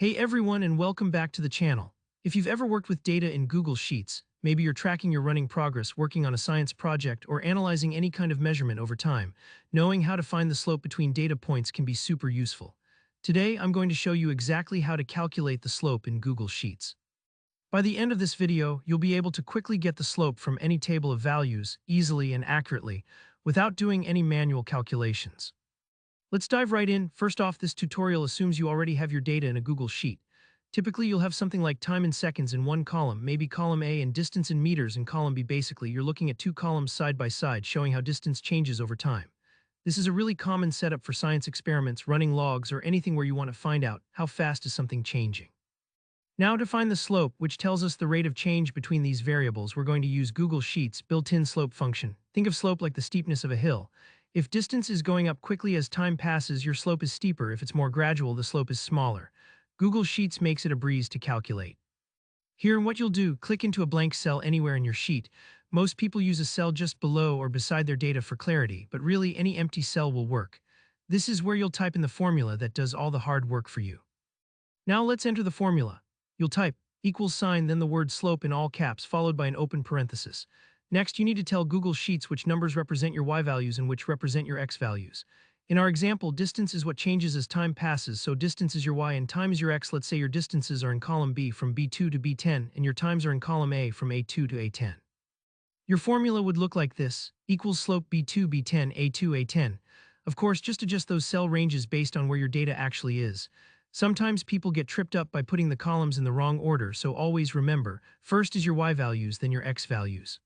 Hey everyone and welcome back to the channel. If you've ever worked with data in Google Sheets, maybe you're tracking your running progress working on a science project or analyzing any kind of measurement over time, knowing how to find the slope between data points can be super useful. Today, I'm going to show you exactly how to calculate the slope in Google Sheets. By the end of this video, you'll be able to quickly get the slope from any table of values, easily and accurately, without doing any manual calculations. Let's dive right in. First off, this tutorial assumes you already have your data in a Google Sheet. Typically, you'll have something like time in seconds in one column, maybe column A, and distance in meters in column B. Basically, you're looking at two columns side by side showing how distance changes over time. This is a really common setup for science experiments, running logs, or anything where you want to find out how fast is something changing. Now to find the slope, which tells us the rate of change between these variables, we're going to use Google Sheets' built-in slope function. Think of slope like the steepness of a hill. If distance is going up quickly as time passes, your slope is steeper. If it's more gradual, the slope is smaller. Google Sheets makes it a breeze to calculate. Here, what you'll do, click into a blank cell anywhere in your sheet. Most people use a cell just below or beside their data for clarity, but really any empty cell will work. This is where you'll type in the formula that does all the hard work for you. Now let's enter the formula. You'll type equals sign, then the word slope in all caps, followed by an open parenthesis. Next, you need to tell Google Sheets which numbers represent your y values and which represent your x values. In our example, distance is what changes as time passes, so distance is your y and time is your x. Let's say your distances are in column B from B2 to B10, and your times are in column A from A2 to A10. Your formula would look like this, equals slope B2, B10, A2, A10. Of course, just adjust those cell ranges based on where your data actually is. Sometimes people get tripped up by putting the columns in the wrong order, so always remember, first is your y values, then your x values.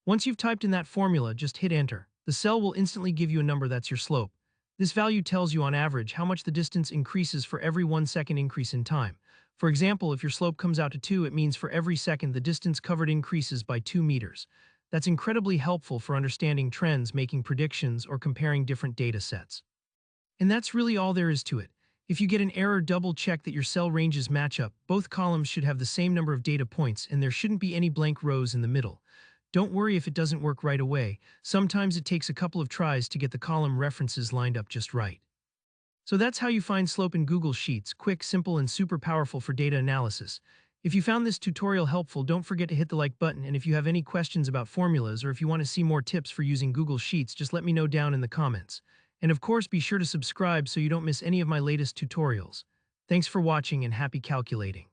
Once you've typed in that formula, just hit enter. The cell will instantly give you a number that's your slope. This value tells you on average how much the distance increases for every 1 second increase in time. For example, if your slope comes out to 2, it means for every second the distance covered increases by 2 meters. That's incredibly helpful for understanding trends, making predictions, or comparing different data sets. And that's really all there is to it. If you get an error, double check that your cell ranges match up. Both columns should have the same number of data points, and there shouldn't be any blank rows in the middle. Don't worry if it doesn't work right away. Sometimes it takes a couple of tries to get the column references lined up just right. So that's how you find slope in Google Sheets, quick, simple, and super powerful for data analysis. If you found this tutorial helpful, don't forget to hit the like button, and if you have any questions about formulas or if you want to see more tips for using Google Sheets, just let me know down in the comments. And of course, be sure to subscribe so you don't miss any of my latest tutorials. Thanks for watching and happy calculating.